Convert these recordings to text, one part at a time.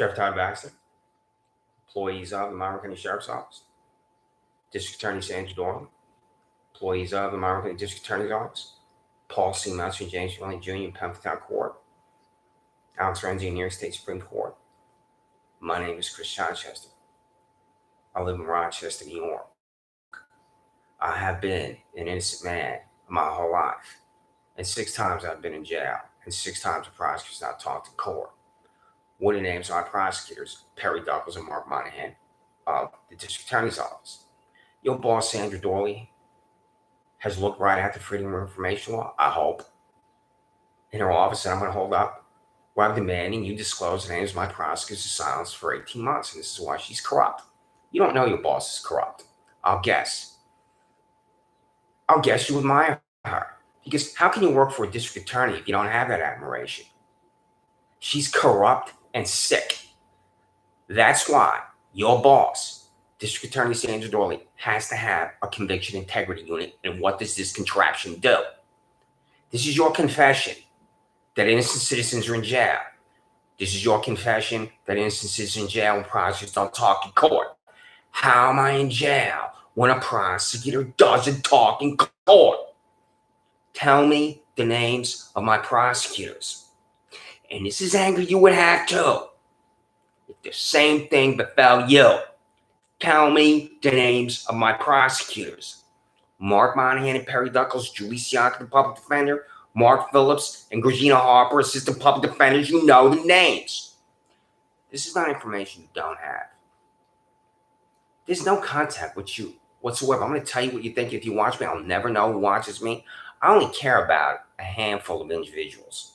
Sheriff Todd Baxter, employees of the Monroe County Sheriff's Office, District Attorney Sandra Doorley, employees of the Monroe County District Attorney's Office, Paul C. Melcher and James Willie Jr. in Penfield Court, Alex Renzi in New York State Supreme Court. My name is Chris Chichester. I live in Rochester, New York. I have been an innocent man my whole life, and 6 times I've been in jail, and 6 times the prosecutors not talked in court. What are the names of my prosecutors? Perry Douglas and Mark Monahan of the District Attorney's Office. Your boss, Sandra Doorley, has looked right at the Freedom of Information Law, I hope, in her office, and I'm going to hold up where I'm demanding you disclose the names of my prosecutors to silence for 18 months, and this is why she's corrupt. You don't know your boss is corrupt. I'll guess you admire her, because how can you work for a district attorney if you don't have that admiration? She's corrupt and sick. That's why your boss, District Attorney Sandra Doorley, has to have a conviction integrity unit. And what does this contraption do? This is your confession that innocent citizens are in jail. This is your confession that innocent citizens are in jail when prosecutors don't talk in court. How am I in jail when a prosecutor doesn't talk in court? Tell me the names of my prosecutors. And this is anger you would have too. If the same thing befell you, tell me the names of my prosecutors. Mark Monahan and Perry Douglas, Julie Siaka, the public defender, Mark Phillips and Georgina Harper, assistant public defenders. You know the names. This is not information you don't have. There's no contact with you whatsoever. I'm going to tell you what you think if you watch me. I'll never know who watches me. I only care about a handful of individuals.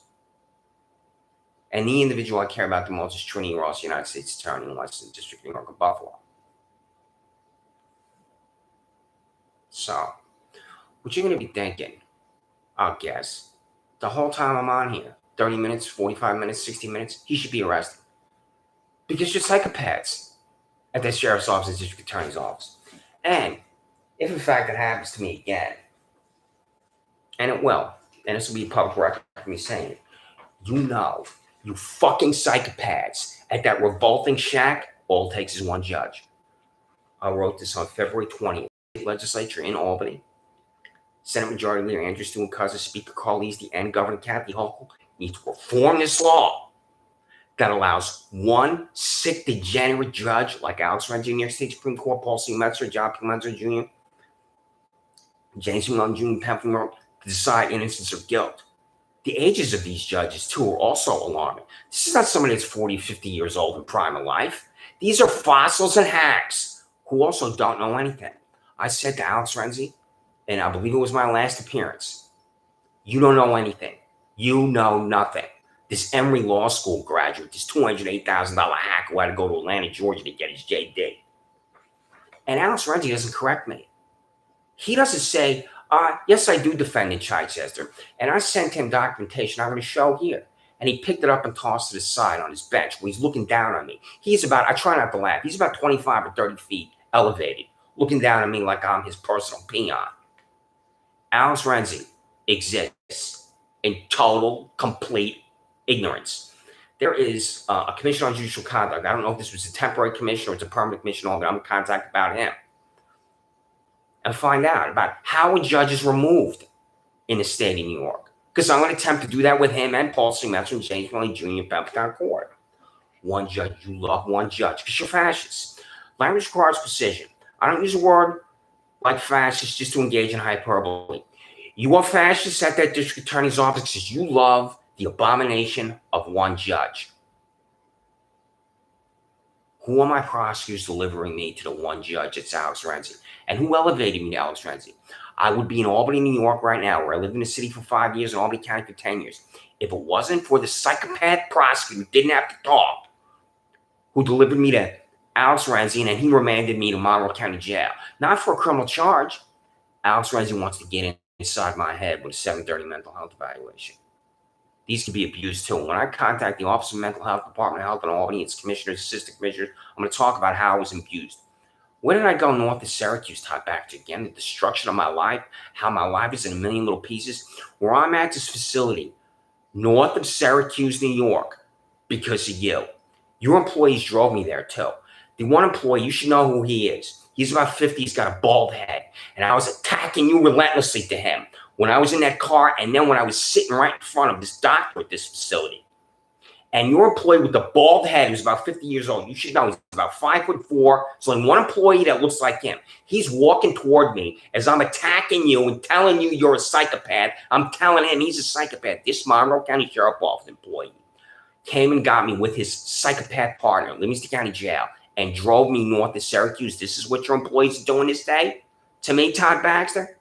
And the individual I care about the most is Trinity Ross, United States Attorney in Western District, New York, and Buffalo. So, what you're going to be thinking, I'll guess, the whole time I'm on here, 30 minutes, 45 minutes, 60 minutes, he should be arrested. Because you're psychopaths at the sheriff's office and district attorney's office. And if in fact it happens to me again, and it will, and this will be a public record for me saying it, you fucking psychopaths at that revolting shack, all it takes is one judge. I wrote this on February 20th. Legislature in Albany. Senate Majority Leader Andrew Stewart Cousins, Speaker Carl Easty, and Governor Kathy Hochul need to reform this law that allows one sick, degenerate judge like Alex Renzi, New York State Supreme Court, Paul C. Melcher, John P. Menzer Jr., James Willie Jr., Penfield, to decide innocence or guilt. The ages of these judges, too, are also alarming. This is not somebody that's 40, 50 years old in prime of life. These are fossils and hacks who also don't know anything. I said to Alex Renzi, and I believe it was my last appearance, you don't know anything. You know nothing. This Emory Law School graduate, this $208,000 hack who had to go to Atlanta, Georgia to get his JD. And Alex Renzi doesn't correct me. He doesn't say, yes, I do defend in Chichester. And I sent him documentation I'm going to show here. And he picked it up and tossed it aside on his bench where he's looking down on me. He's about, I try not to laugh, he's about 25 or 30 feet elevated, looking down at me like I'm his personal peon. Alex Renzi exists in total, complete ignorance. There is a commission on judicial conduct. I don't know if this was a temporary commission or it's a permanent commission. I'm going to contact about him and find out about how a judge is removed in the state of New York. Because I'm going to attempt to do that with him and Paul C. Melcher and James Willie Jr. in Penfield Court. One judge, you love one judge because you're fascists. Language requires precision. I don't use a word like fascist just to engage in hyperbole. You are fascists at that district attorney's office because you love the abomination of one judge. Who are my prosecutors delivering me to the one judge? It's Alex Renzi. And who elevated me to Alex Renzi? I would be in Albany, New York right now, where I lived in the city for 5 years and Albany County for 10 years. If it wasn't for the psychopath prosecutor who didn't have to talk, who delivered me to Alex Renzi, and then he remanded me to Monroe County Jail. Not for a criminal charge. Alex Renzi wants to get inside my head with a 730 mental health evaluation. These can be abused too. When I contact the Office of Mental Health, Department of Health in Albany, its commissioners, assistant commissioners, I'm going to talk about how I was abused. Where did I go north of Syracuse, Todd Baxter again? The destruction of my life, how my life is in a million little pieces. Where I'm at this facility, north of Syracuse, New York, because of you. Your employees drove me there too. The one employee, you should know who he is. He's about 50. He's got a bald head. And I was attacking you relentlessly to him when I was in that car, and then when I was sitting right in front of this doctor at this facility. And your employee with the bald head, who's about 50 years old, you should know he's about 5'4". There's only one employee that looks like him. He's walking toward me as I'm attacking you and telling you you're a psychopath. I'm telling him he's a psychopath. This Monroe County Sheriff's Office employee came and got me with his psychopath partner, Livingston County Jail, and drove me north to Syracuse. This is what your employees are doing this day to me, Todd Baxter.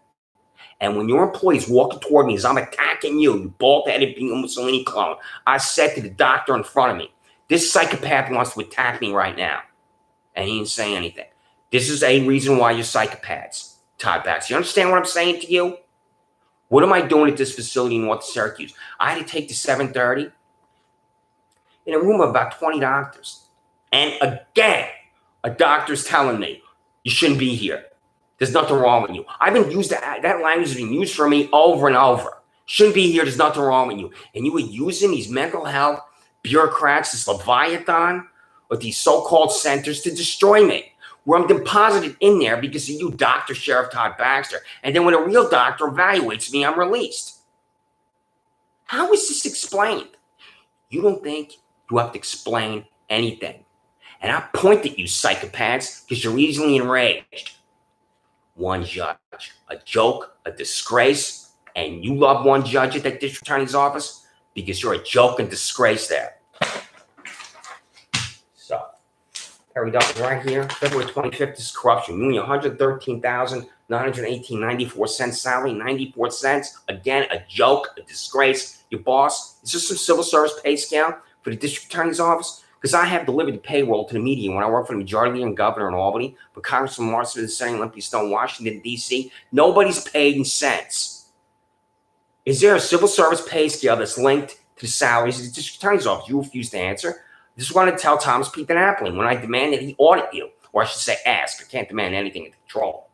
And when your employee's walking toward me as I'm attacking you, you bald-headed being a Mussolini clone, I said to the doctor in front of me, this psychopath wants to attack me right now. And he didn't say anything. This is a reason why you're psychopaths, Todd Baxter. You understand what I'm saying to you? What am I doing at this facility in North Syracuse? I had to take the 730 in a room of about 20 doctors. And again, a doctor's telling me, you shouldn't be here. There's nothing wrong with you. I've been used to, that language has been used for me over and over. Shouldn't be here. There's nothing wrong with you. And you were using these mental health bureaucrats, this Leviathan, or these so-called centers to destroy me. Where I'm deposited in there because of you, Dr. Sheriff Todd Baxter. And then when a real doctor evaluates me, I'm released. How is this explained? You don't think you have to explain anything. And I point at you, psychopaths, because you're easily enraged. One judge, a joke, a disgrace, and you love one judge at that district attorney's office because you're a joke and disgrace there. So, Perry Duff right here, February 25th is corruption. You need $113,918.94 salary, 94 cents. Again, a joke, a disgrace. Your boss, is this some civil service pay scale for the district attorney's office? Because I have delivered the payroll to the media when I worked for the majority leader and governor in Albany, but Congressman Martin the Senate, Olympia Stone, Washington, D.C., nobody's paid in cents. Is there a civil service pay scale that's linked to the salaries of the district attorney's office? You refuse to answer. This is what I tell Thomas P. Napoli when I demand that he audit you, or I should say ask. I can't demand anything at the control.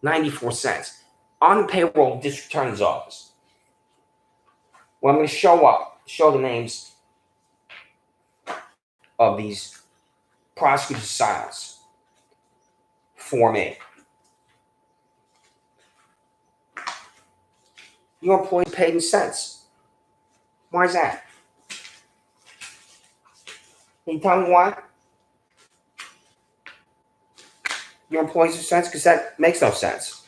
94 cents. On the payroll of the district attorney's office. Well, I'm going to show the names of these prosecutors' silence for me. Your employee paid in cents. Why is that? Can you tell me why? Your employees in cents? Because that makes no sense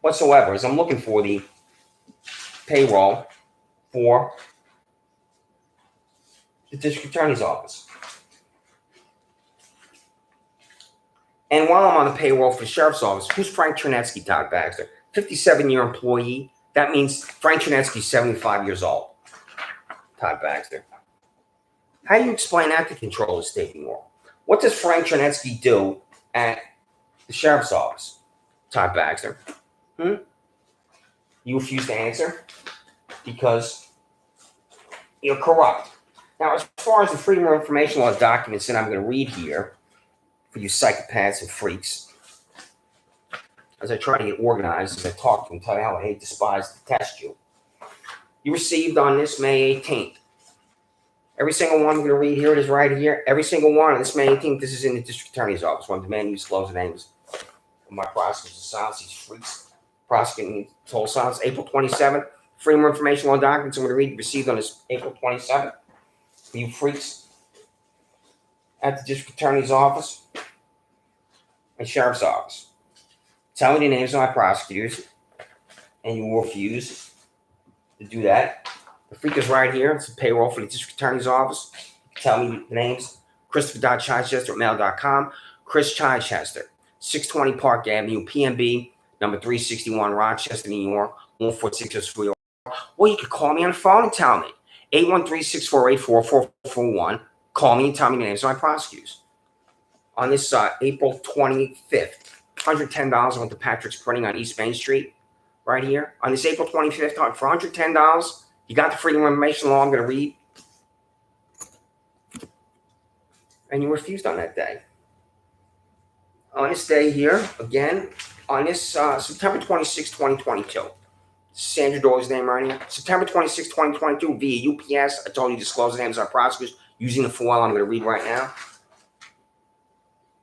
whatsoever. As I'm looking for the payroll for the district attorney's office. And while I'm on the payroll for the sheriff's office, who's Frank Trinetsky, Todd Baxter? 57-year employee. That means Frank Trinetsky's 75 years old, Todd Baxter. How do you explain that to control the state of New York? What does Frank Trinetsky do at the sheriff's office, Todd Baxter? You refuse to answer because you're corrupt. Now, as far as the Freedom of Information Law documents that I'm going to read here for you psychopaths and freaks, as I try to get organized, as I talk to them, tell you how I hate, despise, detest you. You received on this May 18th. Every single one I'm going to read here, it is right here. Every single one on this May 18th, this is in the district attorney's office. I'm demanding you disclose the names of my prosecutors of silence, these freaks prosecuting total silence. April 27th, Freedom of Information Law documents I'm going to read received on this April 27th. You freaks at the district attorney's office and sheriff's office. Tell me the names of my prosecutors, and you will refuse to do that. The freak is right here. It's the payroll for the district attorney's office. Tell me the names. Christopher.Chichester@mail.com. Chris Chichester, 620 Park Avenue, PMB, number 361, Rochester, New York, 14603. Or you could call me on the phone and tell me. 813-648-4441. Call me and tell me the names of my prosecutors. On this April 25th, $110 went to Patrick's Printing on East Main Street, right here. On this April 25th, for $110, you got the Freedom of Information Law I'm going to read. And you refused on that day. On this day here, again, on this September 26, 2022. Sandra Doorley's name right here. September 26, 2022, via UPS. I told you to disclose the names of our prosecutors. Using the foil I'm going to read right now.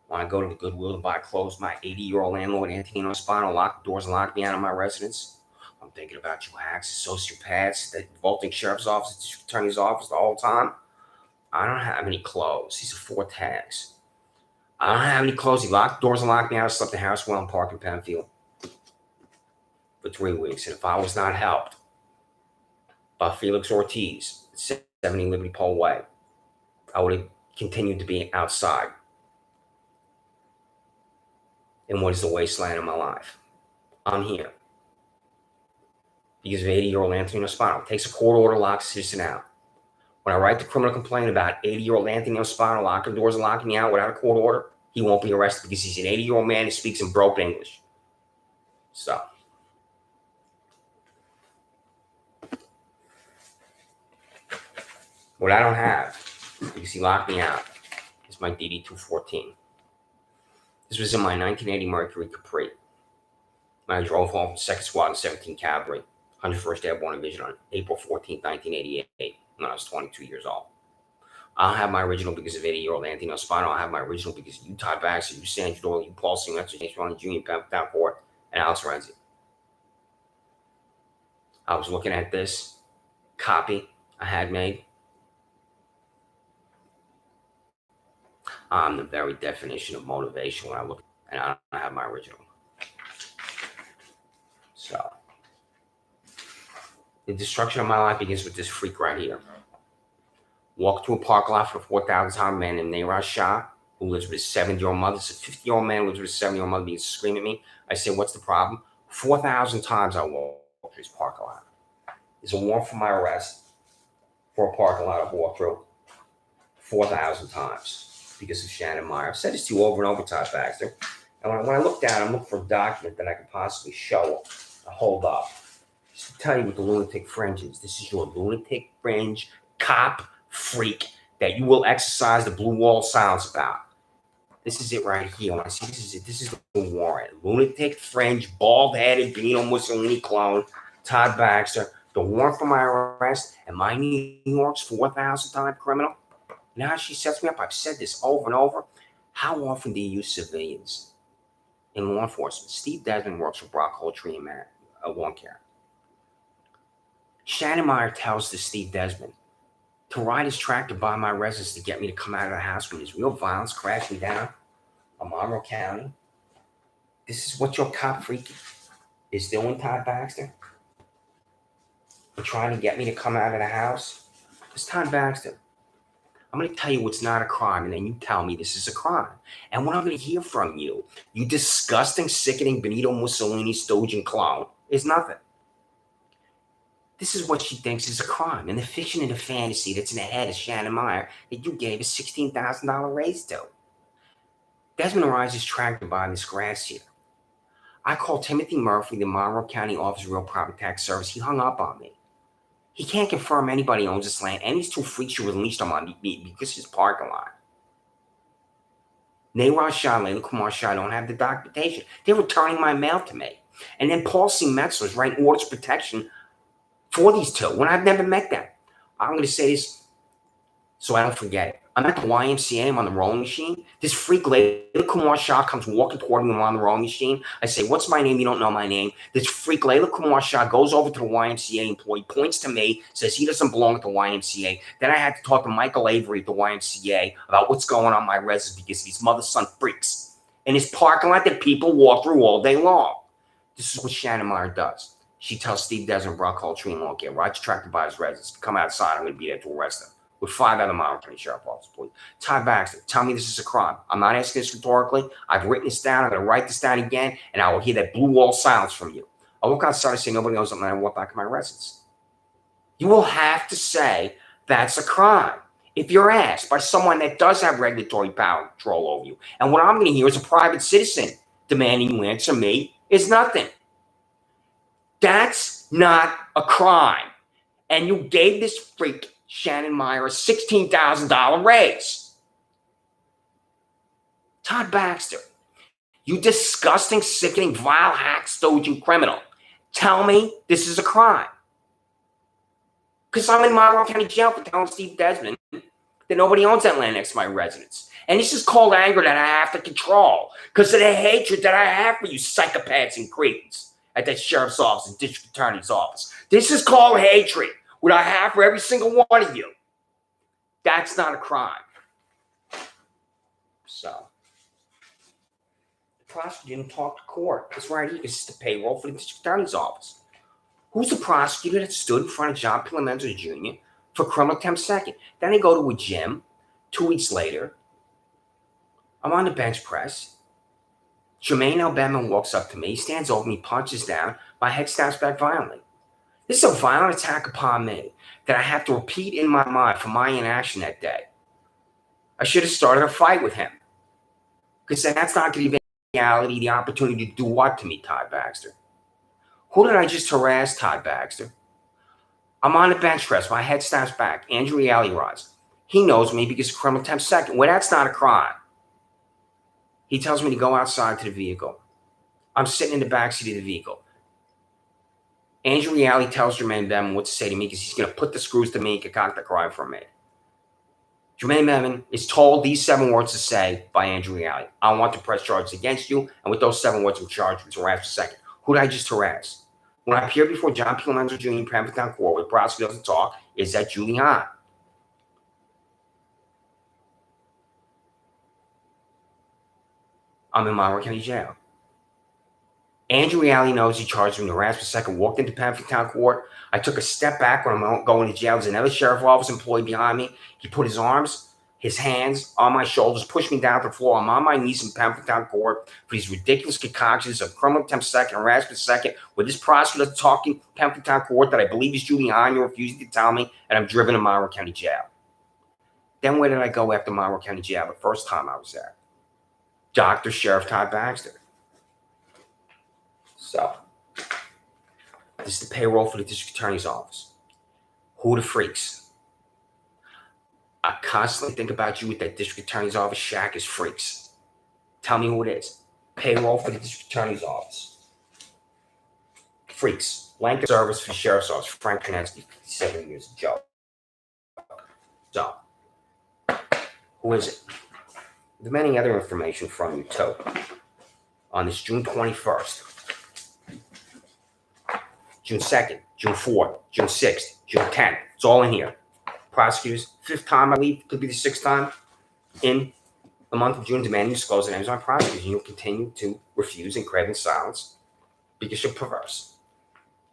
When I go to the Goodwill to buy clothes, my 80-year-old landlord, Antonino Spano, locked the doors and locked me out of my residence. I'm thinking about you hacks, sociopaths, the revolting sheriff's office, district attorney's office the whole time. I don't have any clothes. These are 4 tags. I don't have any clothes. He locked the doors and locked me out. I slept in Harriswell and Park in Penfield for 3 weeks. And if I was not helped by Felix Ortiz, 70 Liberty Pole Way, I would have continued to be outside in what is the wasteland of my life. I'm here because of 80-year-old Antonino Spano. Takes a court order, locks a citizen out. When I write the criminal complaint about 80-year-old Antonino Spano locking doors and locking me out without a court order, he won't be arrested because he's an 80-year-old man who speaks in broken English. So, what I don't have, because he locked me out, is my DD-214. This was in my 1980 Mercury Capri. When I drove home from 2nd Squad and 17 Cavalry, 101st Airborne Division on April 14, 1988, when I was 22 years old. I'll have my original because of 80-year-old Antonino Spano. I'll have my original because of you, Todd Baxter, you, Sandra, Doorley, you, Paul Singh, James Ronnie Jr., Downport, and Alex Renzi. I was looking at this copy I had made. I'm the very definition of motivation when I look, and I don't have my original. So, the destruction of my life begins with this freak right here. Walked through a park lot for a 4,000-pound man named Neeraj Shah, who lives with his 70-year-old mother. It's a 50-year-old man who lives with his 70-year-old mother, begins to scream at me. I said, what's the problem? 4,000 times I walked through this parking lot. There's a warrant for my arrest for a parking lot I've walked through 4,000 times because of Shannon Meyer. I've said this to you over and over, Todd Baxter. And when I look down, I'm looking for a document that I could possibly show or hold up. Just to tell you what the lunatic fringe is. This is your lunatic fringe cop freak that you will exercise the blue wall silence about. This is it right here. When I see this is it. This is the warrant. Lunatic fringe, bald-headed, Benito Mussolini clone, Todd Baxter. The warrant for my arrest and my New York's 4,000-time criminal. Now she sets me up. I've said this over and over. How often do you use civilians in law enforcement? Steve Desmond works for Brock Holtree and Lawn Care. Shannon Meyer tells this Steve Desmond to ride his tractor by my residence to get me to come out of the house when there's real violence crashing down on Monroe County. This is what your cop freak is doing, Todd Baxter. You're trying to get me to come out of the house. It's Todd Baxter. I'm going to tell you what's not a crime, and then you tell me this is a crime. And what I'm going to hear from you, you disgusting, sickening Benito Mussolini stooge and clone, is nothing. This is what she thinks is a crime, and the fiction and the fantasy that's in the head of Shannon Meyer that you gave a $16,000 raise to. Desmond rides his tractor by this grass here. I called Timothy Murphy, the Monroe County Office of Real Property Tax Service. He hung up on me. He can't confirm anybody owns this land, and these 2 freaks you released him on because of his parking lot. Neeraj Shah and Layla Kumar Shah don't have the documentation. They're returning my mail to me. And then Paul C. Metzler is writing orders of protection for these 2 when I've never met them. I'm going to say this so I don't forget it. I'm at the YMCA. I'm on the rowing machine. This freak Layla Kumar Shah comes walking toward me on the rowing machine. I say, what's my name? You don't know my name. This freak Layla Kumar Shah goes over to the YMCA employee, points to me, says he doesn't belong at the YMCA. Then I had to talk to Michael Avery at the YMCA about what's going on in my residence because of his mother's son freaks in his parking lot that people walk through all day long. This is what Shannon Meyer does. She tells Steve Desmond, Brock Holtree, and Lawn Care, ride your tractor by his residence. Come outside. I'm going to be there to arrest him. With 5 other Monroe County Sheriff officers, please. Todd Baxter, tell me this is a crime. I'm not asking this rhetorically. I've written this down. I'm going to write this down again, and I will hear that blue wall silence from you. I walk outside and say nobody knows something, and I walk back to my residence. You will have to say that's a crime if you're asked by someone that does have regulatory power and control over you. And what I'm going to hear as a private citizen demanding you answer me is nothing. That's not a crime. And you gave this freak Shannon Meyer a $16,000 raise. Todd Baxter, you disgusting, sickening, vile, hack, stooge, criminal. Tell me this is a crime. Because I'm in Monroe County Jail for telling Steve Desmond that nobody owns that land next to my residence. And this is called anger that I have to control because of the hatred that I have for you psychopaths and cretins at that sheriff's office and district attorney's office. This is called hatred, what I have for every single one of you. That's not a crime. So, the prosecutor didn't talk to court. That's right, he is the payroll for the district attorney's office. Who's the prosecutor that stood in front of John P. Lomenzo Jr. for criminal contempt second? Then they go to a gym. 2 weeks later, I'm on the bench press. Jermaine Albeman walks up to me, stands over me, punches down. My head snaps back violently. This is a violent attack upon me that I have to repeat in my mind for my inaction that day. I should have started a fight with him. Because that's not going to give reality the opportunity to do what to me, Todd Baxter? Who did I just harass, Todd Baxter? I'm on the bench press. My head snaps back. Andrew Reale rides. He knows me because of criminal contempt second. Well, that's not a crime. He tells me to go outside to the vehicle. I'm sitting in the backseat of the vehicle. Andrew Reale tells Jermaine Bevan what to say to me because he's going to put the screws to me and concoct the crime for me. Jermaine Bevan is told these 7 words to say by Andrew Reale. I want to press charges against you, and with those 7 words, I'm charged with harass for second. Who did I just harass? When I appeared before John P. Lomenzo Jr. in Pemberton Court, where the prosecutor doesn't talk, is that Julie Hahn. I'm in Monroe County Jail. Andrew Reale knows he charged me with harassment second, walked into Pemberton Court. I took a step back when I'm going to jail. There's another sheriff's office employee behind me. He put his arms, his hands on my shoulders, pushed me down to the floor. I'm on my knees in Pemberton Court for these ridiculous concoctions of criminal contempt second, harassment second, with this prosecutor talking Pemberton Court that I believe is Julie Hahn. You're refusing to tell me, and I'm driven to Monroe County Jail. Then where did I go after Monroe County Jail the first time I was there? Dr. Sheriff Todd Baxter. So, this is the payroll for the district attorney's office. Who are the freaks? I constantly think about you at that district attorney's office. Shack is freaks. Tell me who it is. Payroll for the district attorney's office. Freaks. Blanket service for the sheriff's office. Frank Renzi, 57 years. Joe. So, who is it? There's many other information from you too. On this June 21st, June 2nd, June 4th, June 6th, June 10th. It's all in here. Prosecutors, 5th time I leave, could be the 6th time in the month of June, demanding disclose the names of my prosecutors. And you'll continue to refuse and crave in silence because you're perverse.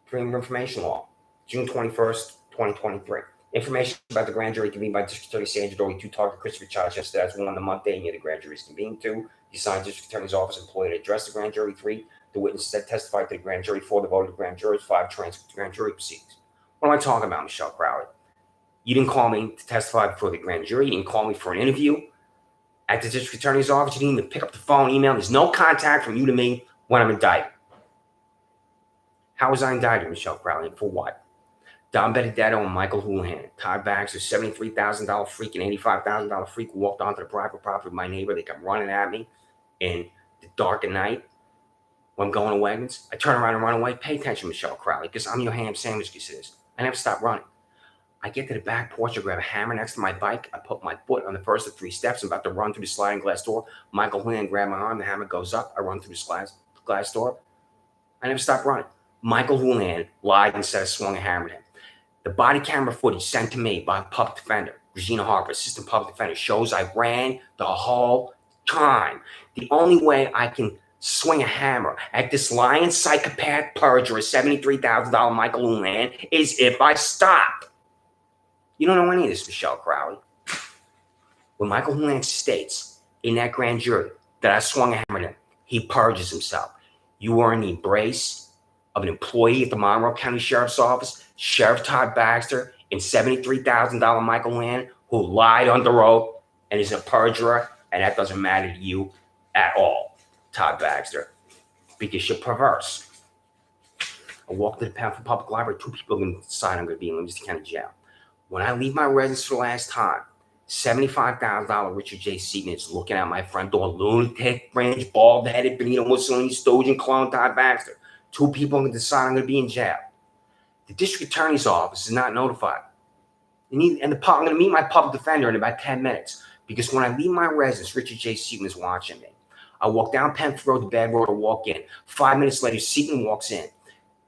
Freedom of Information Law, June 21st, 2023. Information about the grand jury convened by District Attorney Sandra Doorley, 2 Target Christopher Charles yesterday. That's 1 the month day near the grand jury is convened. 2, the assigned District Attorney's Office employee to address the grand jury. 3, the witnesses that testified to the grand jury. 4, the vote of the grand jurors. 5, transcript of the grand jury proceedings. What am I talking about, Michelle Crowley? You didn't call me to testify before the grand jury. You didn't call me for an interview at the District Attorney's Office. You didn't even pick up the phone, email. There's no contact from you to me when I'm indicted. How was I indicted, Michelle Crowley? For what? Don Benedetto and Michael Houlihan. Todd Baxter, $73,000 freak and $85,000 freak who walked onto the private property of my neighbor. They come running at me in the dark of night when I'm going to Wegmans. I turn around and run away. Pay attention, Michelle Crowley, because I'm your ham sandwich, you sis. I never stop running. I get to the back porch. I grab a hammer next to my bike. I put my foot on the first of 3 steps. I'm about to run through the sliding glass door. Michael Houlihan grabbed my arm. The hammer goes up. I run through the glass door. I never stop running. Michael Houlihan lied and said I swung a hammer at him. The body camera footage sent to me by a public defender, Regina Harper, assistant public defender, shows I ran the whole time. The only way I can swing a hammer at this lying psychopath perjurer, $73,000 Michael Houlihan, is if I stop. You don't know any of this, Michelle Crowley. When Michael Houlihan states in that grand jury that I swung a hammer at him, he perjures himself. You are in the embrace of an employee at the Monroe County Sheriff's Office, Sheriff Todd Baxter, and $73,000 Michael Houlihan, who lied under oath and is a perjurer, and that doesn't matter to you at all, Todd Baxter, because you're perverse. I walked to the Pamphlet Public Library. 2 people are going to decide I'm going to be in Livingston County Jail. When I leave my residence for the last time, $75,000 Richard J. Seaton is looking at my front door. Lunatic, fringe, bald-headed, Benito Mussolini, stooge, and clone Todd Baxter. 2 people are going to decide I'm going to be in jail. The district attorney's office is not notified. I'm going to meet my public defender in about 10 minutes. Because when I leave my residence, Richard J. Seaton is watching me. I walk down Penfield Road to Bad Road to walk in. 5 minutes later, Seaton walks in.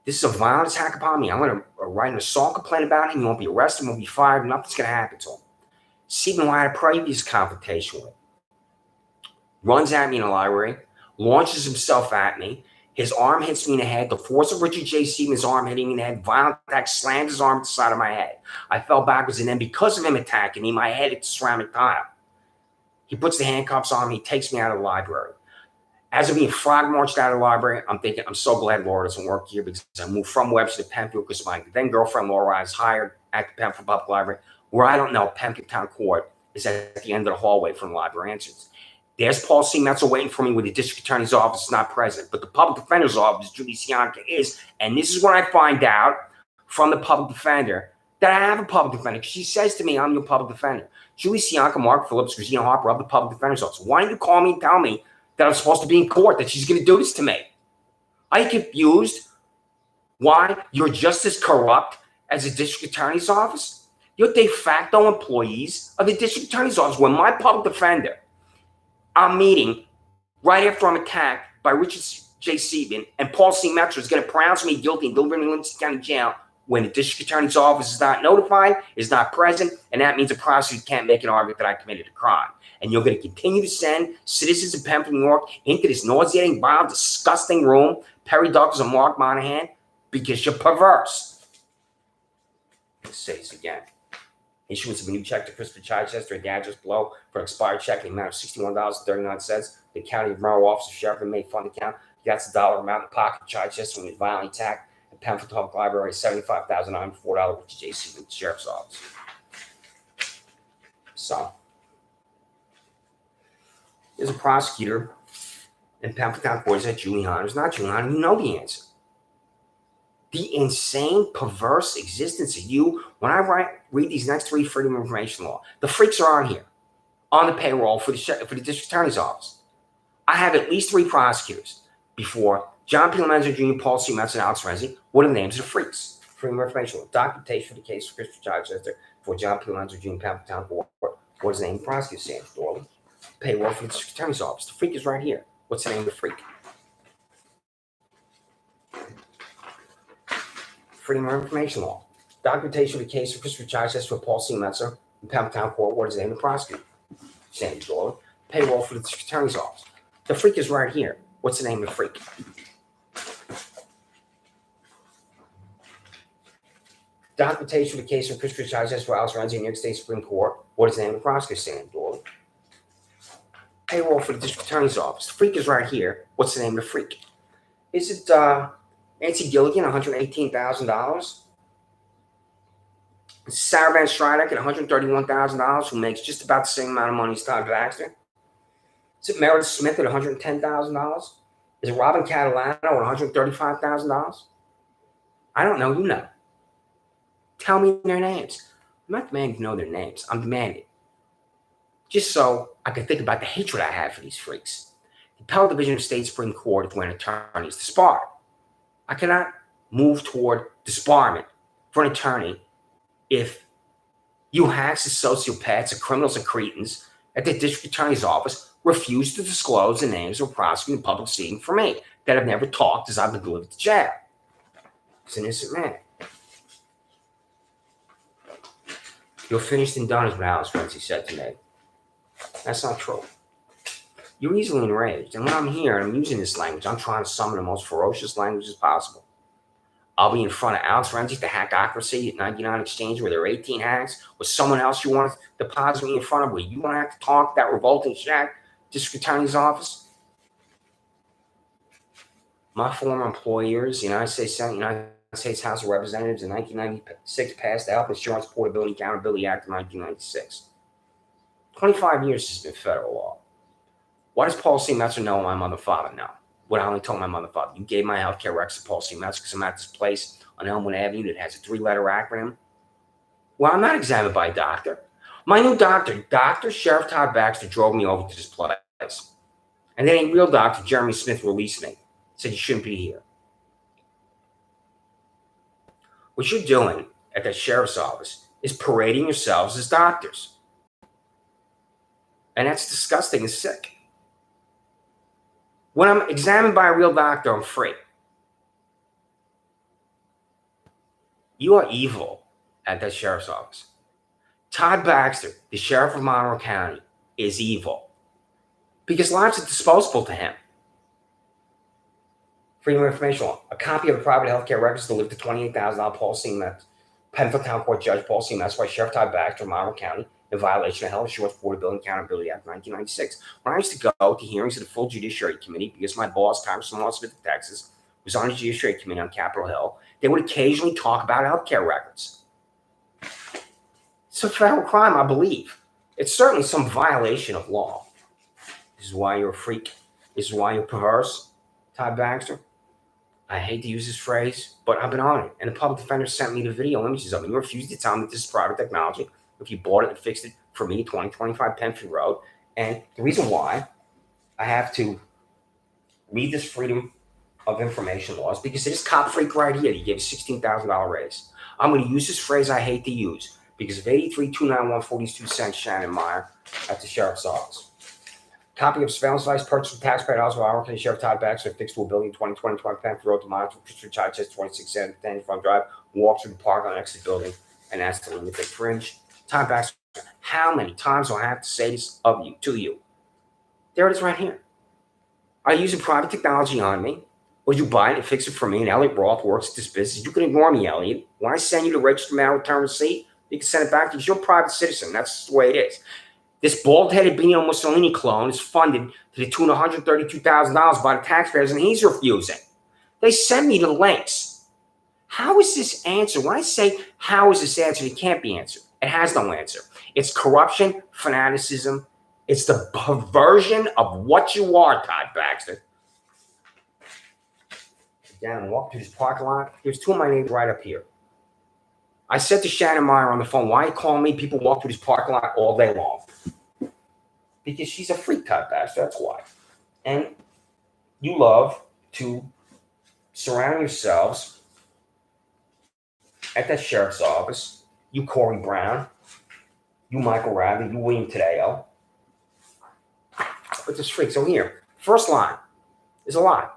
This is a violent attack upon me. I'm going to write an assault complaint about him. He won't be arrested. He won't be fired. Nothing's going to happen to him. Seaton, who I had a previous confrontation with, runs at me in the library, launches himself at me. His arm hits me in the head. The force of Richard J. Seaton's arm hitting me in the head, violent attack, slammed his arm to the side of my head. I fell backwards, and then because of him attacking me, my head hit the ceramic tile. He puts the handcuffs on me. He takes me out of the library. As I'm being frog marched out of the library, I'm thinking, I'm so glad Laura doesn't work here because I moved from Webster to Penfield because my then girlfriend Laura I was hired at the Penfield Public Library, where I don't know, Penfield Town Court is at the end of the hallway from the library entrance. There's Paul C. Metzer waiting for me with the district attorney's office is not present, but the public defender's office, Julie Sianka, is. And this is when I find out from the public defender that I have a public defender. She says to me, I'm your public defender. Julie Sianka, Mark Phillips, Christina Harper of the public defender's office. Why didn't you call me and tell me that I'm supposed to be in court, that she's going to do this to me? Are you confused why you're just as corrupt as the district attorney's office? You're de facto employees of the district attorney's office. When my public defender, I'm meeting right after I'm attacked by Richard J. Seaton, and Paul C. Metzer is going to pronounce me guilty and deliver me to Livingston County Jail when the district attorney's office is not notified, is not present, and that means a prosecutor can't make an argument that I committed a crime. And you're going to continue to send citizens of Penfield, New York, into this nauseating, vile, disgusting room, Perry Douglas and Mark Monahan, because you're perverse. Let's say this again. Issuance of a new check to Christopher Chichester, the address below, for an expired check in the amount of $61.39. The County of Merrill Officer Sheriff May Fund account. That's the dollar amount in the pocket of Chichester when he was violently attacked at Penfield Public Library, $75,904, which is J.C. with the Sheriff's Office. So, there's a prosecutor in Penfield Town Court that Julie Hunter is not Julie Hunter. You know the answer. The insane, perverse existence of you. When I read these next three Freedom of Information law, the freaks are on here, on the payroll for the district attorney's office. I have at least three prosecutors before John P. Menzer Jr., Paul C. Metzer, and Alex Renzi. What are the names of the freaks? Freedom of Information law. Documentation for the case of Christopher Chichester for John P. Menzer Jr., Penfield Town Court. What is the name of the prosecutor? Sandra Doorley. Payroll for the district attorney's office. The freak is right here. What's the name of the freak? Freedom of Information law. Documentation of the case of Christopher Chichester for Paul C. Metzer in Penfield Town Court. What is the name of the prosecutor? Sandra Doorley. Payroll for the district attorney's office. The freak is right here. What's the name of the freak? Documentation of the case of Christopher Chichester for Alex Renzi in New York State Supreme Court. What is the name of the prosecutor? Sandra Doorley. Payroll for the district attorney's office. The freak is right here. What's the name of the freak? Is it Nancy Gilligan, $118,000? Sarah Van Strydak at $131,000, who makes just about the same amount of money as Todd Baxter? Is it Meredith Smith at $110,000? Is it Robin Catalano at $135,000? I don't know. You know. Tell me their names. I'm not demanding to know their names. I'm demanding, just so I can think about the hatred I have for these freaks. The Appellate Division of State Supreme Court is when attorneys disbar. I cannot move toward disbarment for an attorney if you hacks and sociopaths and criminals and cretins at the district attorney's office refuse to disclose the names of prosecuting public proceeding for me that have never talked as I've been delivered to jail. It's an innocent man. You're finished and done, is what Alex Renzi said to me. That's not true. You're easily enraged. And when I'm here and I'm using this language, I'm trying to summon the most ferocious language as possible. I'll be in front of Alex Renzi, the hackocracy at 99 Exchange, where there are 18 hacks, with someone else you want to deposit me in front of, where you want to have to talk that revolting shit at district attorney's office. My former employers, the United States House of Representatives in 1996 passed the Health Insurance Portability and Accountability Act of 1996. 25 years has been federal law. Why does Paul C. Metzer know my mother and father know? What I only told my mother and father. You gave my healthcare records to Paul C. Metzer because I'm at this place on Elmwood Avenue that has a 3-letter acronym. Well, I'm not examined by a doctor. My new doctor, Dr. Sheriff Todd Baxter, drove me over to this place. And then a real doctor, Jeremy Smith, released me. Said you shouldn't be here. What you're doing at that sheriff's office is parading yourselves as doctors. And that's disgusting and sick. When I'm examined by a real doctor, I'm free. You are evil at that sheriff's office. Todd Baxter, the sheriff of Monroe County, is evil because lives are disposable to him. Freedom of Information Law. A copy of the private healthcare records delivered to $28,000 Paul Seaman, Penfield Town Court Judge Paul Seaman. That's why Sheriff Todd Baxter of Monroe County in violation of Health Insurance Affordability and Accountability Act 1996. When I used to go to hearings of the full Judiciary Committee, because my boss, Congressman Mark Smith of Texas, was on the Judiciary Committee on Capitol Hill, they would occasionally talk about healthcare records. It's a federal crime, I believe. It's certainly some violation of law. This is why you're a freak. This is why you're perverse, Todd Baxter. I hate to use this phrase, but I've been on it. And the public defender sent me the video images of it. You refused to tell me that this is private technology. If you bought it and fixed it for me, 2025 Penfield Road. And the reason why I have to read this freedom of information law is because this cop freak right here, he gave a $16,000 raise. I'm going to use this phrase I hate to use because of 83-291-42 cents Shannon Meyer at the sheriff's office. Copy of surveillance device purchased from taxpayer dollars by Monroe County Sheriff Todd Baxter fixed to a building 2020 Penfield Road to monitor Christopher Child 26 10 Front Drive, walks through the park on the exit building, and that's the lunatic fringe. Todd Baxter, how many times do I have to say this to you? There it is right here. Are you using private technology on me? Would you buy it and fix it for me? And Elliot Roth works at this business. You can ignore me, Elliot. When I send you the registered mail return receipt, you can send it back because you're a private citizen. That's the way it is. This bald-headed Benito Mussolini clone is funded to the tune of $132,000 by the taxpayers, and he's refusing. They send me the links. How is this answered? When I say how is this answered, it can't be answered. It has no answer. It's corruption, fanaticism. It's the perversion of what you are, Todd Baxter. Down and walk through this parking lot. There's two of my neighbors right up here. I said to Shannon Meyer on the phone, why are you calling me? People walk through this parking lot all day long. Because she's a freak, Todd Baxter, that's why. And you love to surround yourselves at that sheriff's office. You, Corey Brown. You, Michael Radley. You, William Tadeo. But this freak. So here, first line is a lie.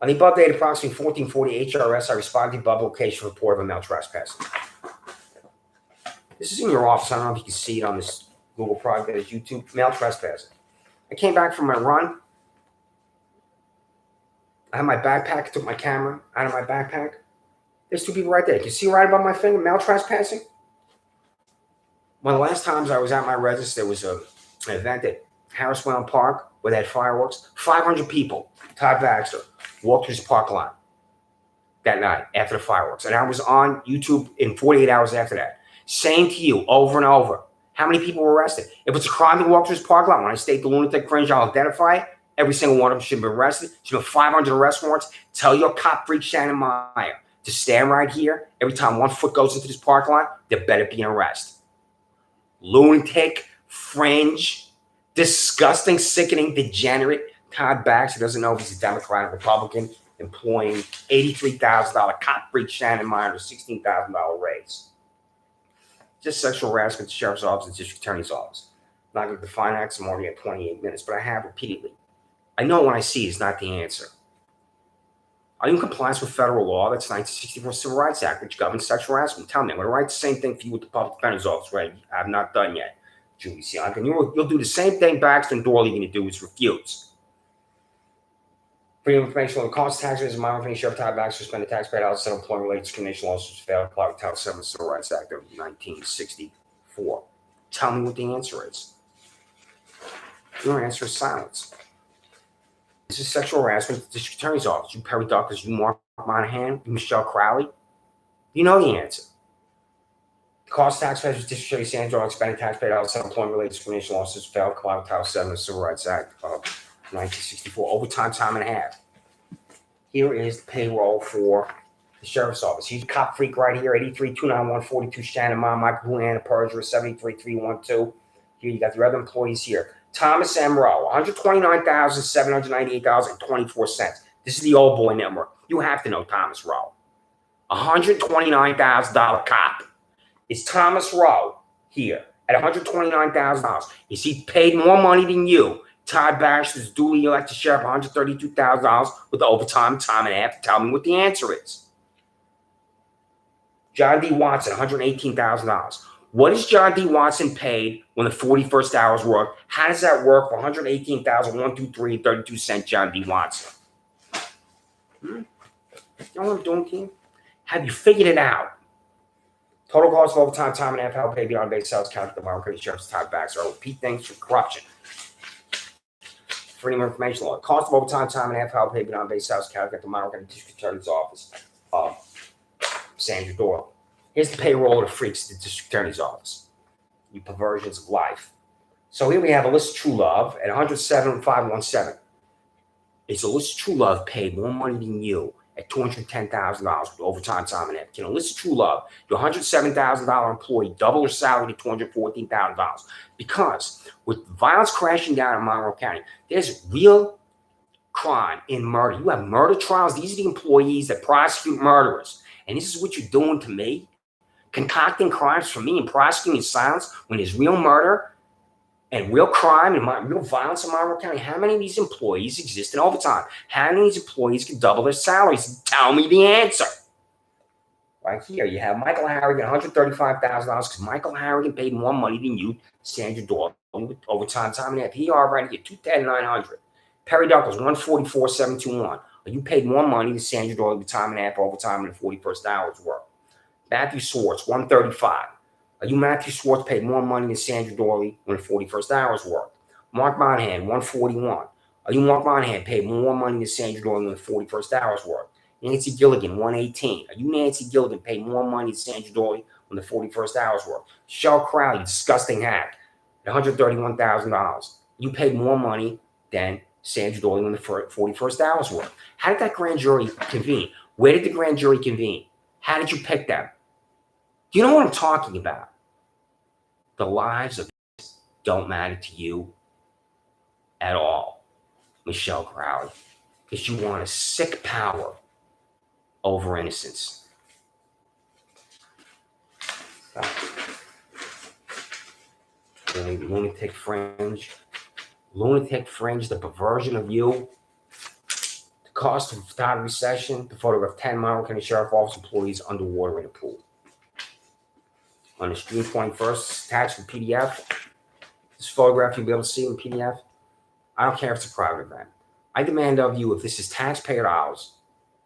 On the above date, approximately 1440 HRS, I responded to the above location report of a male trespassing. This is in your office. I don't know if you can see it on this Google project as YouTube. Male trespassing. I came back from my run. I had my backpack. I took my camera out of my backpack. There's two people right there. You can see right above my finger, male trespassing. One of the last times I was at my residence, there was an event at Harris Whalen Park where they had fireworks. 500 people, Todd Baxter, walked through his parking lot that night after the fireworks. And I was on YouTube in 48 hours after that. Saying to you over and over, how many people were arrested? If it's a crime to walk through his parking lot, when I state the lunatic fringe, I'll identify it. Every single one of them should have been arrested. Should have 500 arrest warrants. Tell your cop freak Shannon Meyer to stand right here. Every time one foot goes into this parking lot, there better be an arrest. Lunatic, fringe, disgusting, sickening, degenerate. Todd Baxter doesn't know if he's a Democrat or Republican, employing $83,000 cop freak Shannon Meyer to $16,000 raise. Just sexual harassment at the sheriff's office and district attorney's office. I'm not going to define that because I'm already at 28 minutes, but I have repeatedly. I know when I see it's not the answer. Are you in compliance with federal law? That's 1964 Civil Rights Act, which governs sexual harassment. Tell me, I'm going to write the same thing for you with the public defender's office, right? I have not done yet, Julie Sion. And you'll do the same thing Baxter and Doorley are going to do is refuse. Freedom of information on the cost of taxes, my information, Sheriff Todd Baxter suspended taxpayer dollars, set employment related discrimination lawsuits failed to comply with Title VII of the Civil Rights Act of 1964. Tell me what the answer is. Your answer is silence. This is sexual harassment at the district attorney's office. You Perry Duckers, you Mark Monahan, you Michelle Crowley. You know the answer. The cost of taxpayers with district attorney Sandra expended taxpayer dollars, set employment related discrimination lawsuits failed to comply with Title VII of the Civil Rights Act of 1964, overtime, time and a half. Here is the payroll for the sheriff's office. He's a cop freak right here, 83-291-42 Shannon Meyer, Michael Houlihan, Perjurer, 73-312. Here you got your other employees here. Thomas M. Rowe, $129,798.24. This is the old boy number. You have to know Thomas Rowe. $129,000 cop. is Thomas Rowe here at $129,000. Is he paid more money than you? Todd Baxter is duly elected sheriff, $132,000 with overtime, time and a half. Tell me what the answer is. John D. Watson, $118,000. What is John D. Watson paid when the 41st hour is worked? How does that work for $118,123.32, John D. Watson? You know what I'm doing, team? Have you figured it out? Total cost of overtime, time and a half, help paid beyond base sales, counted the Mark Sheriff's Todd Baxter. I repeat things for corruption. Freedom of Information Law. Cost of overtime, time and a half, help paid beyond base sales, counted at the Mark District Attorney's Office. Sandra Doorley. Here's the payroll of the freaks at the District Attorney's Office. You perversions of life. So here we have Alyssa True-Love at $107,517. Is Alyssa True-Love paid more money than you at $210,000 with overtime, time and a half? Can Alyssa True-Love, your $107,000 employee, double her salary to $214,000? Because with violence crashing down in Monroe County, there's real crime in murder. You have murder trials. These are the employees that prosecute murderers. And this is what you're doing to me? Concocting crimes for me and prosecuting in silence when there's real murder and real crime and real violence in Monroe County. How many of these employees exist in overtime? How many of these employees can double their salaries? Tell me the answer. Right here, you have Michael Harrigan, $135,000, because Michael Harrigan paid more money than you, Sandra Doorley, with overtime, time and a half. He already at $210,900. Perry Duckles, $144,721. You paid more money than Sandra Doorley with time and a half overtime in the 41st hour's work. Matthew Swartz, $135. You Matthew Swartz paid more money than Sandra Doorley when the 41st hour's worked. Mark Monahan, $141. You Mark Monahan paid more money than Sandra Doorley when the 41st hour's worked. Nancy Gilligan, $118. You Nancy Gilligan paid more money than Sandra Doorley when the 41st hour's worked. Cheryl Crowley, disgusting hack, at $131,000. You paid more money than Sandra Doorley when the 41st hour's worked. How did that grand jury convene? Where did the grand jury convene? How did you pick them? Do you know what I'm talking about? The lives of don't matter to you at all, Michelle Crowley, because you want a sick power over innocence. Lunatic fringe, the perversion of you, the cost of Todd recession, the photograph 10 Monroe County Sheriff Office employees underwater in a pool. On the June 21st, attached to PDF. This photograph you'll be able to see in PDF. I don't care if it's a private event. I demand of you, if this is taxpayer dollars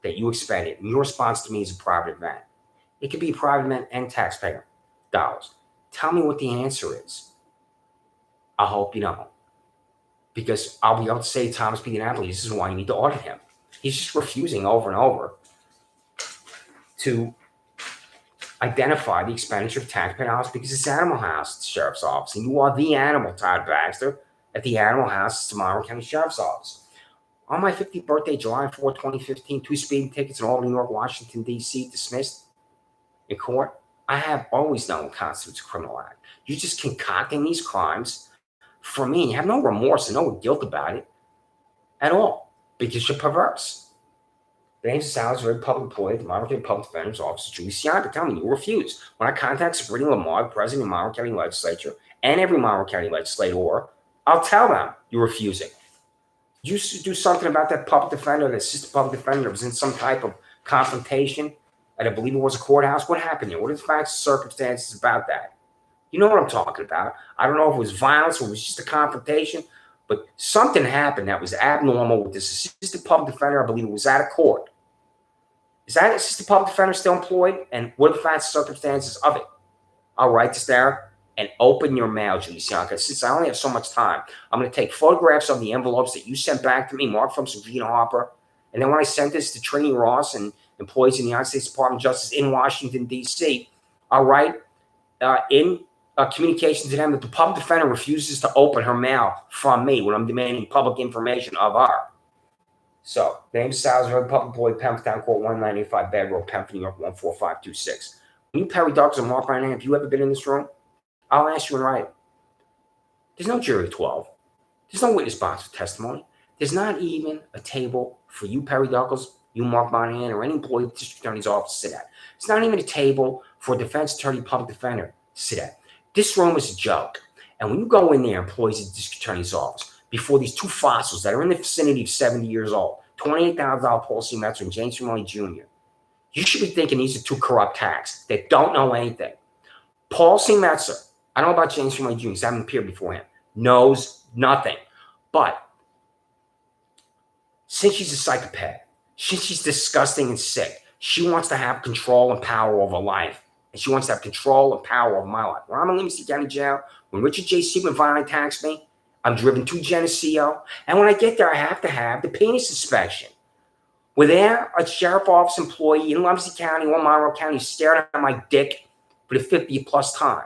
that you expended, and your response to me is a private event. It could be a private event and taxpayer dollars. Tell me what the answer is. I hope you know. Because I'll be able to say to Thomas P. Napoli, this is why you need to audit him. He's just refusing over and over to identify the expenditure of taxpayer dollars because it's Animal House at the Sheriff's Office. And you are the animal, Todd Baxter, at the Animal House at the Monroe County Sheriff's Office. On my 50th birthday, July 4, 2015, 2 speeding tickets in Albany, New York, Washington, D.C., dismissed in court. I have always known what constitutes a criminal act. You're just concocting these crimes for me. You have no remorse and no guilt about it at all because you're perverse. The names of salaries of every public employee at the Monroe County Public Defender's Office, Julie Sandra. Tell me you refuse. When I contact Sabrina Lamar, president of the Monroe County Legislature, and every Monroe County legislator, I'll tell them you're refusing. You should do something about that public defender, that assistant public defender that was in some type of confrontation at, I believe it was a courthouse. What happened there? What are the facts and circumstances about that? You know what I'm talking about. I don't know if it was violence or it was just a confrontation, but something happened that was abnormal with this assistant public defender. I believe it was out of court. Is that assistant public defender still employed? And what are the facts and circumstances of it? I'll write this down and open your mail, Julie Sianka. Since I only have so much time, I'm going to take photographs of the envelopes that you sent back to me, marked from Sabrina Harper. And then when I sent this to Trini Ross and employees in the United States Department of Justice in Washington, D.C., I'll write in communication to them that the public defender refuses to open her mail from me when I'm demanding public information of her. So, name of Salisbury, public employee, Pemberton Court, 1985 Bad Road, Pemberton, New York, 14526. When you Perry Douglas and Mark Ryan, have you ever been in this room? I'll ask you in writing. There's no jury of 12. There's no witness box for testimony. There's not even a table for you, Perry Douglas, you, Mark Monahan, or any employee of the district attorney's office to sit at. It's not even a table for a defense attorney, public defender to sit at. This room is a joke. And when you go in there, employees of the district attorney's office, before these two fossils that are in the vicinity of 70 years old, $28,000 Paul C. Metzer and James Renzi Jr., you should be thinking these are two corrupt hacks that don't know anything. Paul C. Metzer, I don't know about James Renzi Jr., because I haven't appeared before him, knows nothing. But since she's a psychopath, since she's disgusting and sick, she wants to have control and power over life. And she wants to have control and power over my life. When I'm in Livingston County Jail, when Richard J. Seaman violently attacks me, I'm driven to Geneseo. And when I get there, I have to have the penis inspection. Where there, a sheriff office employee in Livingston County or Monroe County staring at my dick for the 50th plus time.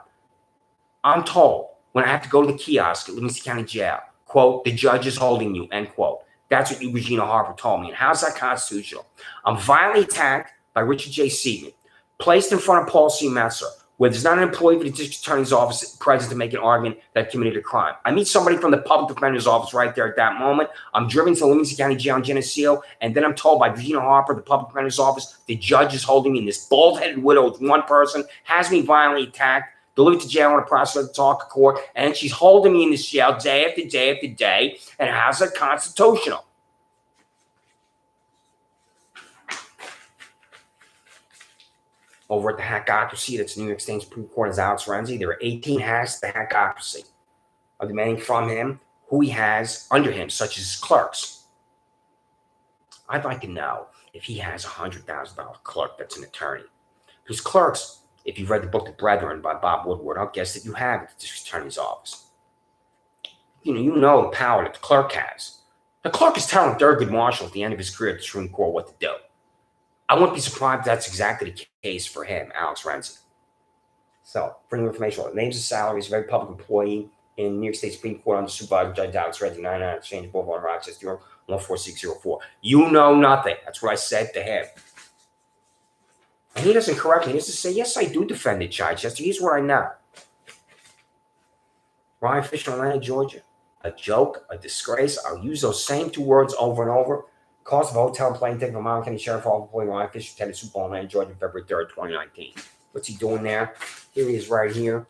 I'm told when I have to go to the kiosk at Livingston County Jail, quote, the judge is holding you, end quote. That's what Regina Harper told me. And how's that constitutional? I'm violently attacked by Richard J. Seaman, placed in front of Paul C. Metzer, where there's not an employee of the district attorney's office present to make an argument that I committed a crime. I meet somebody from the public defender's office right there at that moment. I'm driven to Livingston County Jail in Geneseo, and then I'm told by Regina Harper, the public defender's office, the judge is holding me, and this bald-headed widow with one person has me violently attacked, delivered to jail on a prosecutor to talk to court, and she's holding me in this jail day after day after day, and how's that constitutional? Over at the hackocracy, that's New York State Supreme Court, is Alex Renzi. There are 18 hacks to the hackocracy of demanding from him who he has under him, such as his clerks. I'd like to know if he has a $100,000 clerk that's an attorney. Whose clerks, if you've read the book The Brethren by Bob Woodward, I'll guess that you have at the district attorney's office. You know the power that the clerk has. The clerk is telling Thurgood Marshall at the end of his career at the Supreme Court what to do. I wouldn't be surprised if that's exactly the case for him, Alex Renzi. So, for new information, names and salaries, very public employee in New York State Supreme Court under supervisor Judge Alex Renzi, 99 Exchange Boulevard, Rochester, New York, 14604. You know nothing. That's what I said to him. And he doesn't correct me. He doesn't say, yes, I do defend the charge. Here's what I know. Ryan Fisher, Atlanta, Georgia. A joke, a disgrace. I'll use those same two words over and over. Cost of a hotel and plane ticket for Monroe County Sheriff Office employee Ryan Fisher attended Super Bowl in Atlanta, Georgia, February 3rd, 2019. What's he doing there? Here he is right here.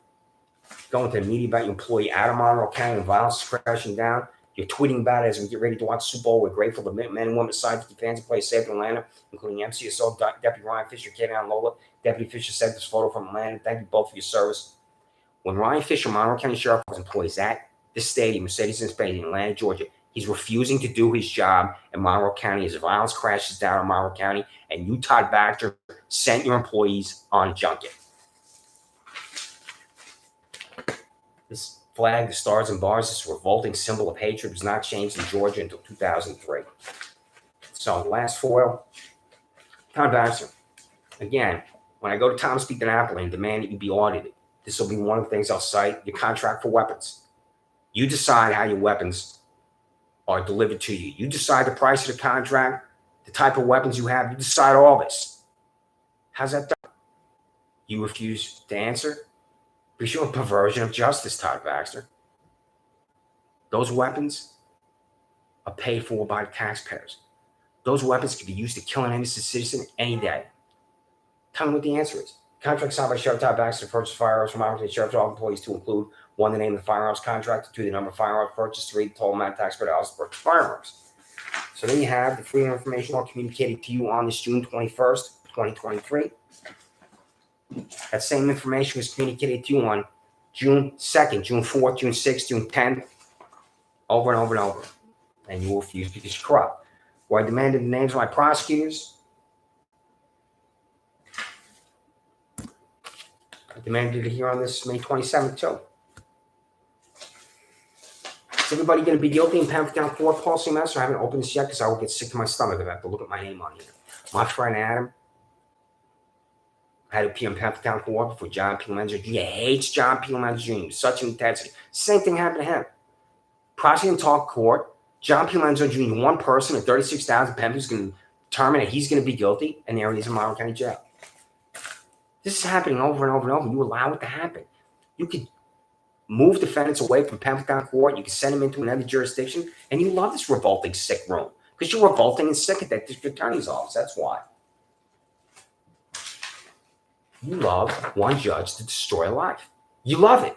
Going to the media about your employee out of Monroe County and violence is crashing down. You're tweeting about it as we get ready to watch Super Bowl. We're grateful to men and women aside 50 fans who play safe in Atlanta, including MCSO Deputy Ryan Fisher, K-Down Lola. Deputy Fisher sent this photo from Atlanta. Thank you both for your service. When Ryan Fisher, Monroe County Sheriff Office employees at this stadium, Mercedes-Benz Stadium in Atlanta, Georgia, he's refusing to do his job in Monroe County as violence crashes down in Monroe County, and you, Todd Baxter, sent your employees on junket. This flag, the stars and bars, this revolting symbol of hatred was not changed in Georgia until 2003. So, last foil, Todd Baxter. Again, when I go to Thomas B. DiNapoli and demand that you be audited, this will be one of the things I'll cite, your contract for weapons. You decide how your weapons are delivered to you. You decide the price of the contract, the type of weapons you have. You decide all this. How's that done? You refuse to answer? Because you're a perversion of justice, Todd Baxter. Those weapons are paid for by the taxpayers. Those weapons can be used to kill an innocent citizen any day. Tell me what the answer is. Contract signed by Sheriff Todd Baxter to purchase firearms from Monroe Sheriff's Office employees to include 1, the name of the firearms contract, 2, the number of firearms purchased, 3, the total amount of taxpayer dollars to purchase firearms. So then you have the freedom of information all communicated to you on this June 21st, 2023. That same information was communicated to you on June 2nd, June 4th, June 6th, June 10th, over and over and over. And you will refuse because you're corrupt. Where I demanded the names of my prosecutors. I demanded it here on this May 27th, too. Is everybody going to be guilty in Pemberton Court, Paul C. Metzer? I haven't opened this yet because I will get sick to my stomach if I have to look at my name on here. My friend Adam had to appear in Pemberton Court before John P. Menzer. He hates John P. Menzer Jr. Such intensity. Same thing happened to him. Prosecuting talk court, John P. Menzer Jr., one person at 36,000 Pemberton is going to determine that he's going to be guilty, and there he is in Monroe County Jail. This is happening over and over and over. You allow it to happen. You could move defendants away from Pemberton Court. You can send them into another jurisdiction, and you love this revolting, sick room because you're revolting and sick at that district attorney's office. That's why. You love one judge to destroy a life. You love it.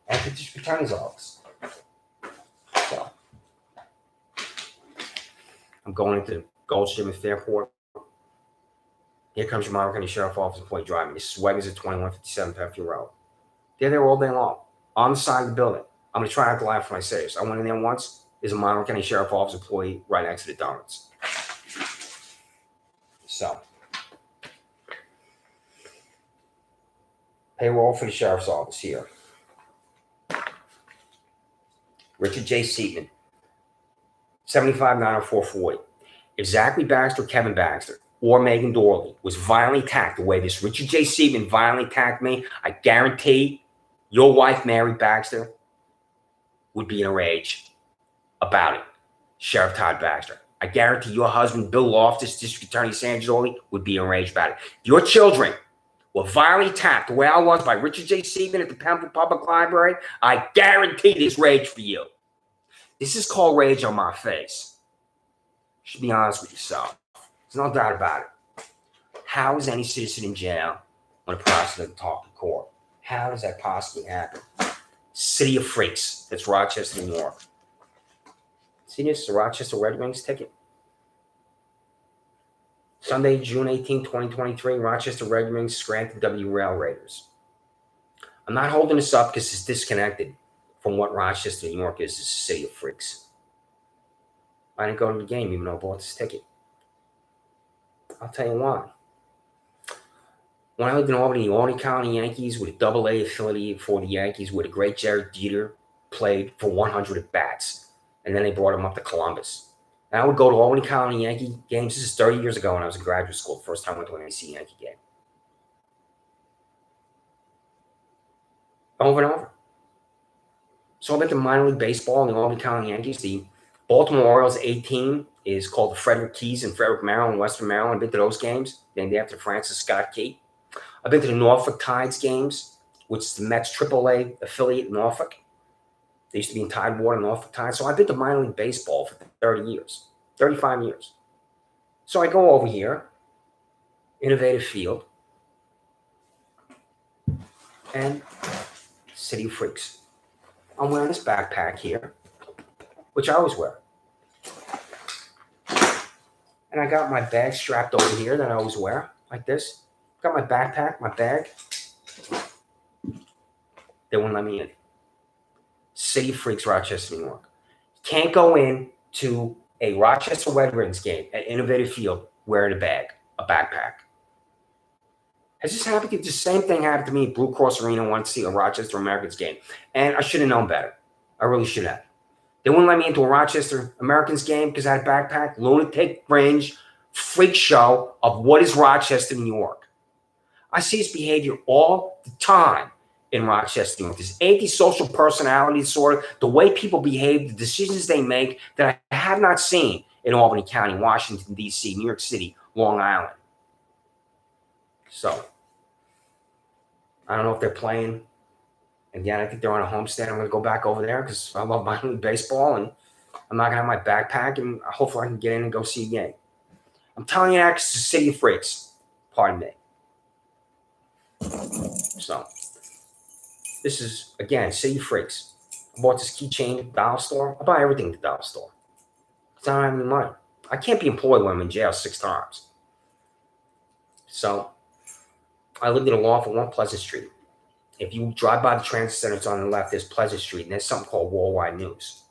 At the district attorney's office. So, I'm going into Gold's Gym at Fairport. Here comes your Monroe County Sheriff Office employee driving. This Sweggers at 2157 Fairfield Road. They're there all day long, on the side of the building. I'm going to try not to laugh when I say this. I went in there once. There's a Monroe County Sheriff Office employee right next to the donuts. So, payroll for the Sheriff's Office here. Richard J. Seaton, $75,904.40. If Zachary Baxter, Kevin Baxter, or Megan Doorley was violently attacked the way this Richard J. Seaton violently attacked me, I guarantee your wife, Mary Baxter, would be in a rage about it. Sheriff Todd Baxter. I guarantee your husband, Bill Loftus, District Attorney Sandra Doorley, would be enraged about it. Your children were violently attacked the way I was by Richard J. Seaton at the Pembroke Public Library. I guarantee there's rage for you. This is called rage on my face. You should be honest with yourself. There's no doubt about it. How is any citizen in jail when a prosecutor doesn't talk to court? How does that possibly happen? City of Freaks. That's Rochester, New York. See this? The Rochester Red Wings ticket. Sunday, June 18, 2023, Rochester Red Wings, Scranton W. Rail Raiders. I'm not holding this up because it's disconnected from what Rochester, New York is. It's a city of freaks. I didn't go to the game even though I bought this ticket. I'll tell you why. When I lived in Albany, the Albany County Yankees with a double-A affiliate for the Yankees where the great Jerry Jeter played for 100 at-bats. And then they brought him up to Columbus. And I would go to Albany County Yankee games. This is 30 years ago when I was in graduate school. The first time I went to an AC Yankee game. Over and over. So I've been to minor league baseball in the Albany County Yankees. The Baltimore Orioles A team is called the Frederick Keys in Frederick, Maryland, Western Maryland. I've been to those games, named after Francis Scott Key. I've been to the Norfolk Tides games, which is the Mets AAA affiliate in Norfolk. They used to be in Tidewater, Norfolk Tides. So I've been to minor league baseball for 30 years, 35 years. So I go over here, Innovative Field, and City of Freaks. I'm wearing this backpack here, which I always wear. And I got my bag strapped over here that I always wear, like this. Got my backpack, my bag. They wouldn't let me in. City of Freaks, Rochester, New York. Can't go in to a Rochester Red Wings game at Innovative Field wearing a backpack. Has this happened to you? The same thing happened to me at Blue Cross Arena once to see a Rochester Americans game. And I should have known better. I really should have. They wouldn't let me into a Rochester Americans game because I had a backpack. Lunatic fringe freak show of what is Rochester, New York. I see this behavior all the time in Rochester, New York. This antisocial personality disorder, the way people behave, the decisions they make that I have not seen in Albany County, Washington, D.C., New York City, Long Island. So, I don't know if they're playing. Again, I think they're on a homestand. I'm going to go back over there because I love minor league baseball, and I'm not going to have my backpack, and hopefully I can get in and go see a game. I'm telling you that because it's a city of freaks. Pardon me. So, this is, again, city of freaks. I bought this keychain at the dollar store. I buy everything at the dollar store because I don't have any money. I can't be employed when I'm in jail 6 times. So, I lived in a loft on 1 Pleasant Street. If you drive by the transit center, it's on the left. There's Pleasant Street, and there's something called Worldwide News.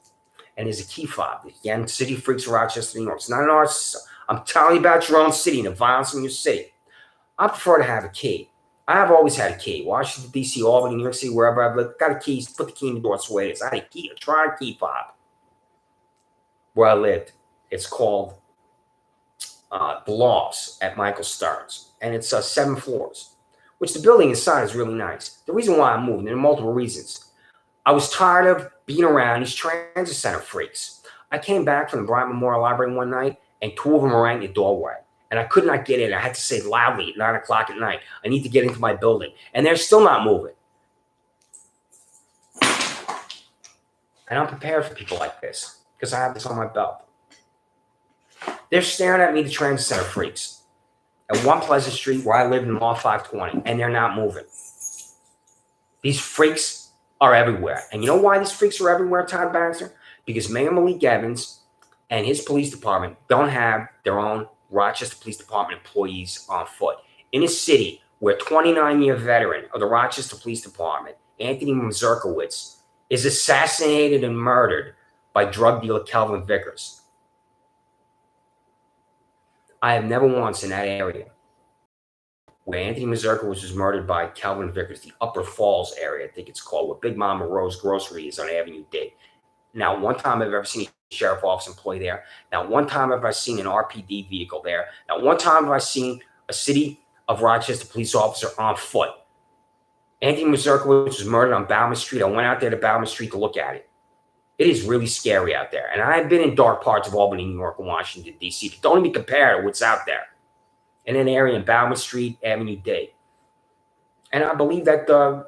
And there's a key fob. Again, City of Freaks of Rochester, New York. It's not an art. I'm telling you about your own city and the violence in your city. I prefer to have a key. I have always had a key. Washington, D.C., Albany, New York City, wherever I've lived, got a key. Put the key in the door. That's the way it is. I had a key, a tried key fob where I lived. It's called The Lofts at Michael Stern's. And it's 7 floors, which the building inside is really nice. The reason why I'm moving, there are multiple reasons. I was tired of being around these transit center freaks. I came back from the Bryant Memorial Library one night, and 2 of them were right in the doorway. And I could not get in. I had to say loudly at 9 o'clock at night, I need to get into my building. And they're still not moving. And I'm prepared for people like this because I have this on my belt. They're staring at me, the transit center freaks. at 1 Pleasant Street where I live in Law 520, and they're not moving. These freaks are everywhere. And you know why these freaks are everywhere, Todd Baxter? Because Mayor Malik Evans and his police department don't have their own Rochester Police Department employees on foot. In a city where 29-year veteran of the Rochester Police Department, Anthony Mazurkowitz, is assassinated and murdered by drug dealer Kelvin Vickers. I have never once in that area where Anthony Mazurkowitz was murdered by Kelvin Vickers, the Upper Falls area, I think it's called, where Big Mama Rose Grocery is on Avenue D. Now, one time I've ever seen a sheriff office employee there. Now, one time have I seen an RPD vehicle there. Now, one time have I seen a city of Rochester police officer on foot. Anthony Mazurkowitz was murdered on Bauman Street. I went out there to Bauman Street to look at it. It is really scary out there. And I've been in dark parts of Albany, New York, and Washington, D.C. But don't even compare to what's out there in an area in Bauman Street, Avenue D. And I believe that the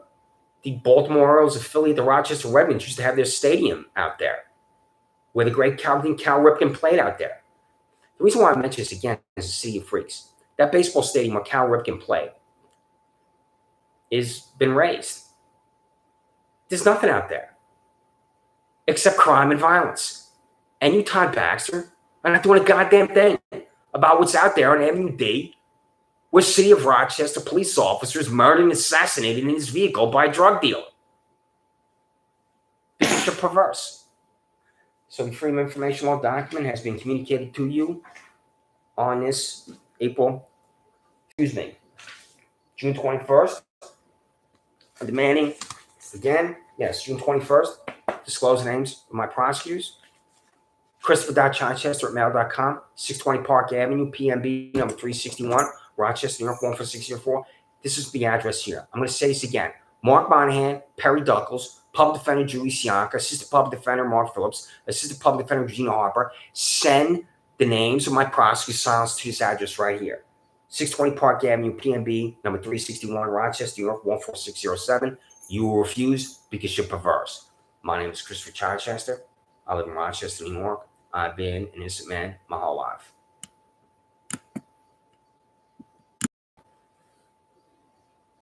Baltimore Orioles affiliate, the Rochester Red Wings, used to have their stadium out there where the great Cal Ripken played out there. The reason why I mention this again is the City of Freaks. That baseball stadium where Cal Ripken played has been razed. There's nothing out there except crime and violence. And you, Todd Baxter, are not doing a goddamn thing about what's out there on Avenue D, where City of Rochester police officers murdered and assassinated in his vehicle by a drug dealer. Because you're perverse. So the Freedom of Information Law document has been communicated to you on this June 21st. I'm demanding, again, yes, June 21st, disclose the names of my prosecutors. Christopher.Chichester at mail.com, 620 Park Avenue, PMB number 361, Rochester, New York, 14604. This is the address here. I'm going to say this again. Mark Monahan, Perry Duckles, Public Defender Julie Sianka, Assistant Public Defender Mark Phillips, Assistant Public Defender Regina Harper. Send the names of my prosecutors silence to this address right here. 620 Park Avenue, PMB number 361, Rochester, New York, 14607. You will refuse because you're perverse. My name is Christopher Chichester. I live in Rochester, New York. I've been an innocent man my whole life.